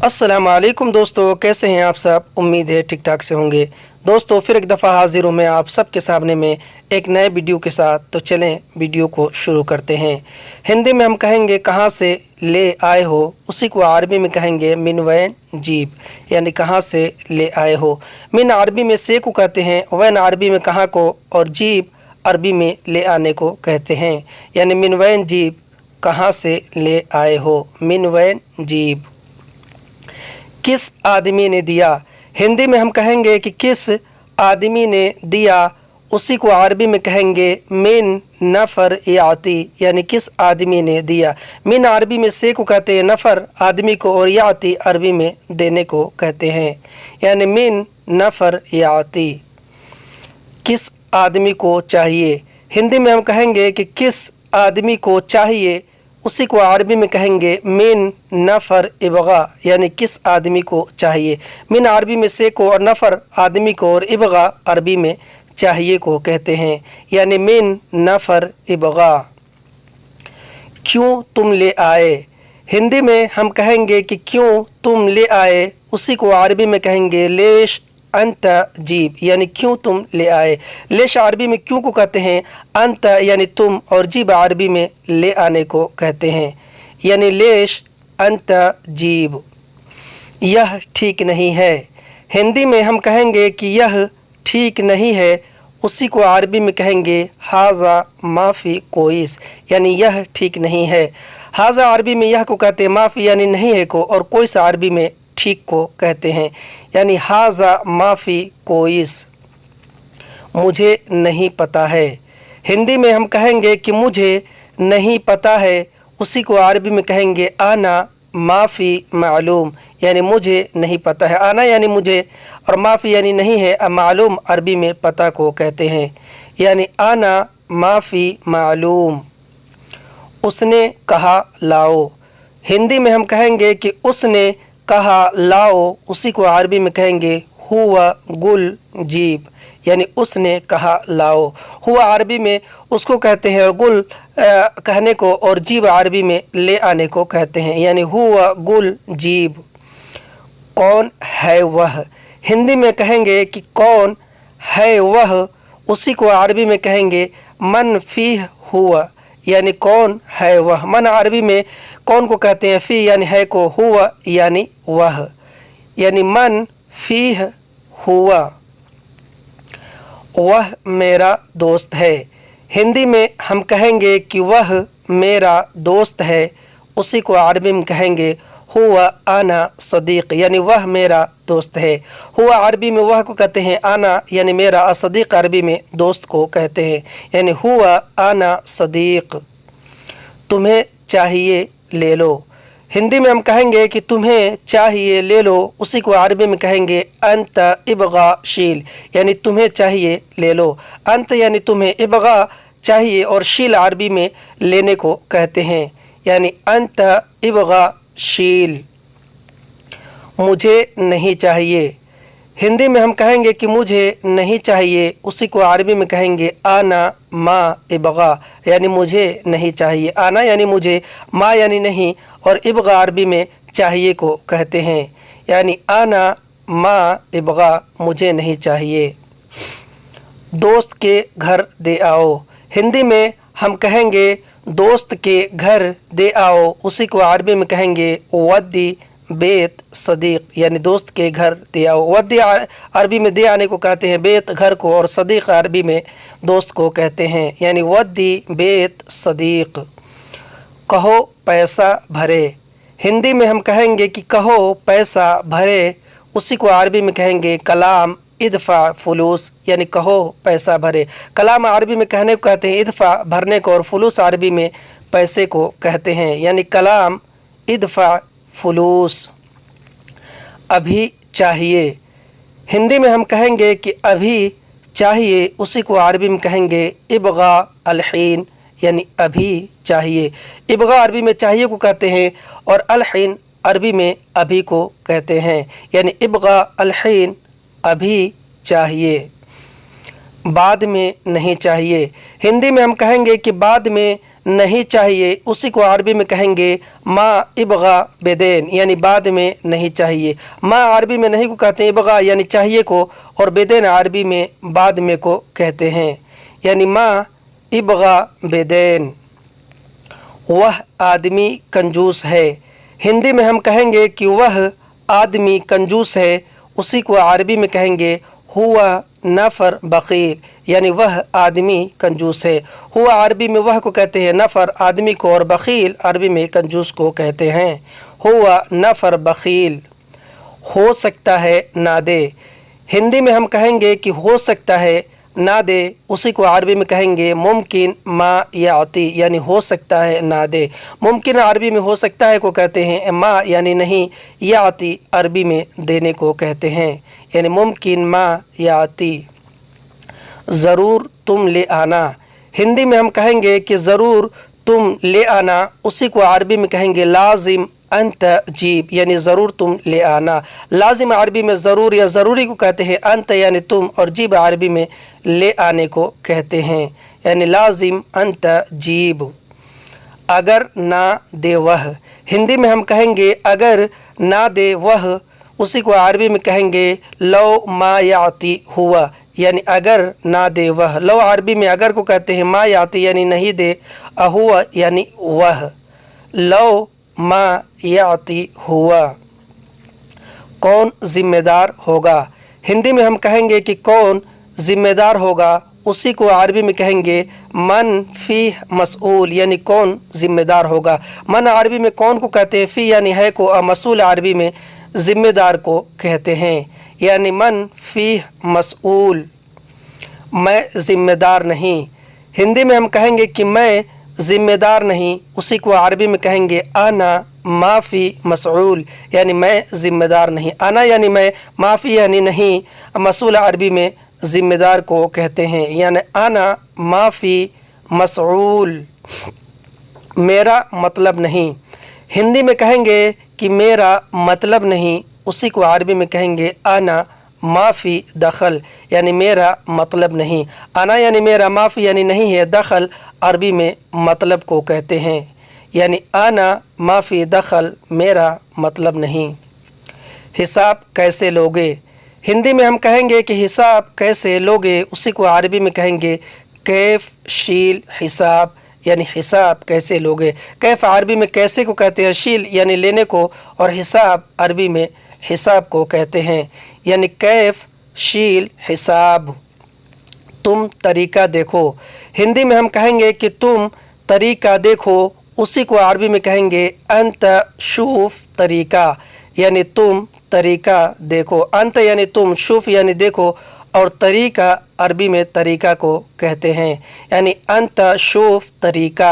अस्सलाम वालेकुम दोस्तों, कैसे हैं आप सब। उम्मीद है ठीक ठाक से होंगे। दोस्तों फिर एक दफ़ा हाजिर हूँ मैं आप सबके सामने में एक नए वीडियो के साथ। तो चलें वीडियो को शुरू करते हैं। हिंदी में हम कहेंगे कहाँ से ले आए हो, उसी को अरबी में कहेंगे मिन वैन जीब, यानी कहाँ से ले आए हो। मिन अरबी में से को कहते हैं, वैन अरबी में कहाँ को, और जीब अरबी में ले आने को कहते हैं। यानी मिन वैन जीब, कहाँ से ले आए हो। मिन वैन जीब। किस आदमी ने दिया, हिंदी में हम कहेंगे कि किस आदमी ने दिया, उसी को अरबी में कहेंगे मिन नफ़र याती, यानी किस आदमी ने दिया। मिन अरबी में से को कहते हैं नफ़र आदमी को, और याती अरबी में देने को कहते हैं। यानी मिन नफ़र याती, किस आदमी को चाहिए। हिंदी में हम कहेंगे कि किस आदमी को चाहिए, उसी को अरबी में कहेंगे मिन नफ़र इबगा, यानी किस आदमी को चाहिए। मिन अरबी में से को और नफ़र आदमी को, और इबगा अरबी में चाहिए को कहते हैं। यानी मिन नफ़र इबगा। क्यों तुम ले आए, हिंदी में हम कहेंगे कि क्यों तुम ले आए, उसी को अरबी में कहेंगे लेश अंत जीब, यानी क्यों तुम ले आए। लेश अरबी में क्यों को कहते हैं, अंत यानी तुम, और जीब अरबी में ले आने को कहते हैं। यानी लेश अंत जीब। यह ठीक नहीं है, हिंदी में हम कहेंगे कि यह ठीक नहीं है, उसी को अरबी में कहेंगे हाजा माफ़ी कोइस, यानी यह ठीक नहीं है। हाजा अरबी में यह को कहते हैं, माफ़ी यानी नहीं है को, और कोइस अरबी में ठीक को कहते हैं। यानी हाजा माफ़ी कोइस, मुझे नहीं पता है। हिंदी में हम कहेंगे कि मुझे नहीं पता है, उसी को अरबी में कहेंगे आना माफ़ी मालूम, यानी मुझे नहीं पता है। आना यानी मुझे, और माफ़ी यानी नहीं है, मालूम अरबी में पता को कहते हैं। यानी आना माफ़ी मालूम। उसने कहा लाओ, हिंदी में हम कहेंगे कि उसने कहा लाओ, उसी को अरबी में कहेंगे हुआ गुल जीब, यानी उसने कहा लाओ। हुआ अरबी में उसको कहते हैं, और गुल कहने को, और जीब अरबी में ले आने को कहते हैं। यानी हुआ गुल जीब। कौन है वह, हिंदी में कहेंगे कि कौन है वह, उसी को अरबी में कहेंगे मन फीह हुआ, यानी कौन है वह। मन अरबी में कौन को कहते हैं, फी यानी है को, हुआ यानी वह, यानी मन फीह हुआ। वह मेरा दोस्त है, हिंदी में हम कहेंगे कि वह मेरा दोस्त है, उसी को अरबी में कहेंगे हुआ आना सदीक, यानी वह मेरा दोस्त है। हुआ अरबी में वह को कहते हैं, आना यानी मेरा, सदीक अरबी में दोस्त को कहते हैं। यानी हुआ आना सदीक। तुम्हें चाहिए ले लो, हिंदी में हम कहेंगे कि तुम्हें चाहिए ले लो, उसी को अरबी में कहेंगे अंत इबगा शील, यानी तुम्हें चाहिए ले लो। अंत यानी तुम्हें, इबगा चाहिए, और शील अरबी में लेने को कहते हैं। यानी अंत इबगा शील। मुझे नहीं चाहिए, हिंदी में हम कहेंगे कि मुझे नहीं चाहिए, उसी को अरबी में कहेंगे आना मा इबगा, यानी मुझे नहीं चाहिए। आना यानी मुझे, मा यानी नहीं, और इबगा अरबी में चाहिए को कहते हैं। यानी आना मा इबगा, मुझे नहीं चाहिए। दोस्त के घर दे आओ, हिंदी में हम कहेंगे दोस्त के घर दे आओ, उसी को अरबी में कहेंगे वद्दी बेत सदीक, यानी दोस्त के घर दे आओ। वद्दी अरबी में दे आने को कहते हैं, बेत घर को, और सदीक अरबी में दोस्त को कहते हैं। यानी वद्दी बेत सदीक। कहो पैसा भरे, हिंदी में हम कहेंगे कि कहो पैसा भरे, उसी को अरबी में कहेंगे कलाम इदफ़ा फुलूस, यानी कहो पैसा भरे। कलाम अरबी में कहने को कहते हैं इदफ़ा भरने को, और फुलूस अरबी में पैसे को कहते हैं। यानी कलाम इदफ़ा फुलूस। अभी चाहिए, हिंदी में हम कहेंगे कि अभी चाहिए, उसी को अरबी में कहेंगे इबगा अलहीन, यानी अभी चाहिए। इबगा अरबी में चाहिए को कहते हैं, और अलहीन अरबी में अभी को कहते हैं। यानी इबगा अलहीन, अभी चाहिए। बाद में नहीं चाहिए, हिंदी में हम कहेंगे कि बाद में नहीं चाहिए उसी को अरबी में कहेंगे मा इबगा बेदैन, यानी बाद में नहीं चाहिए। मा अरबी में नहीं को कहते हैं इबगा यानी चाहिए को, और बेदैन अरबी में बाद में को कहते हैं, यानी मा इबगा बेदैन। वह आदमी कंजूस है, हिंदी में हम कहेंगे कि वह आदमी कंजूस है, उसी को अरबी में कहेंगे हुआ नफ़र बख़ील, यानी वह आदमी कंजूस है। हुआ अरबी में वह को कहते हैं नफ़र आदमी को, और बख़ील अरबी में कंजूस को कहते हैं। हुआ नफ़र बख़ील। हो सकता है ना दे, हिंदी में हम कहेंगे कि हो सकता है ना दे, उसी को अरबी में कहेंगे मुमकिन मा याती, यानी हो सकता है ना दे। मुमकिन अरबी में हो सकता है को कहते हैं, मा यानी नहीं, याती अरबी में देने को कहते हैं, यानी मुमकिन मा याती। ज़रूर तुम ले आना, हिंदी में हम कहेंगे कि ज़रूर तुम ले आना, उसी को अरबी में कहेंगे लाजिम अंत जीब, यानी ज़रूर तुम ले आना। लाजिम अरबी में ज़रूर या ज़रूरी को कहते हैं, अंत यानी तुम, और जीब अरबी में ले आने को कहते हैं, यानी लाजिम अंत जीब। अगर ना दे वह, हिंदी में हम कहेंगे अगर ना दे वह, उसी को अरबी में कहेंगे लो मा याती हुआ, यानी अगर ना दे वह। लो अरबी में अगर को कहते हैं, मा याती यानी नहीं दे, अहुआ यानी वह। लो मा याती हुआ। कौन जिम्मेदार होगा, हिंदी में हम कहेंगे कि कौन जिम्मेदार होगा, उसी को अरबी में कहेंगे मन फ़ी मसऊल, यानी कौन जिम्मेदार होगा। मन अरबी में कौन को कहते हैं, फ़ी यानी है को, और मसऊल अरबी में जिम्मेदार को कहते हैं, यानी मन फ़ी मसऊल। मैं जिम्मेदार नहीं, हिंदी में हम कहेंगे कि मैं ज़िम्मेदार नहीं, उसी को अरबी में कहेंगे आना माफ़ी मसऊल, यानी मैं ज़िम्मेदार नहीं। आना यानी मैं, माफ़ी यानी नहीं, मसऊल अरबी में ज़िम्मेदार को कहते हैं, यानी आना माफ़ी मसऊल। मेरा मतलब नहीं, हिंदी में कहेंगे कि मेरा मतलब नहीं, उसी को अरबी में कहेंगे आना माफ़ी दखल, यानी मेरा मतलब नहीं। आना यानी मेरा, माफ़ी यानी नहीं है, दखल अरबी में मतलब को कहते हैं, यानी आना माफ़ी दखल, मेरा मतलब नहीं। हिसाब कैसे लोगे, हिंदी में हम कहेंगे कि हिसाब कैसे लोगे, उसी को अरबी में कहेंगे कैफ शील हिसाब, यानी हिसाब कैसे लोगे। कैफ अरबी में कैसे को कहते हैं, शील यानी लेने को, और हिसाब अरबी में हिसाब को कहते हैं, यानी कैफ शील हिसाब। तुम तरीका देखो, हिंदी में हम कहेंगे कि तुम तरीका देखो, उसी को अरबी में कहेंगे अंत शूफ तरीका, यानी तुम तरीका देखो। अंत यानी तुम, शूफ यानी देखो, और तरीका अरबी में तरीका को कहते हैं, यानी अंत शूफ तरीका।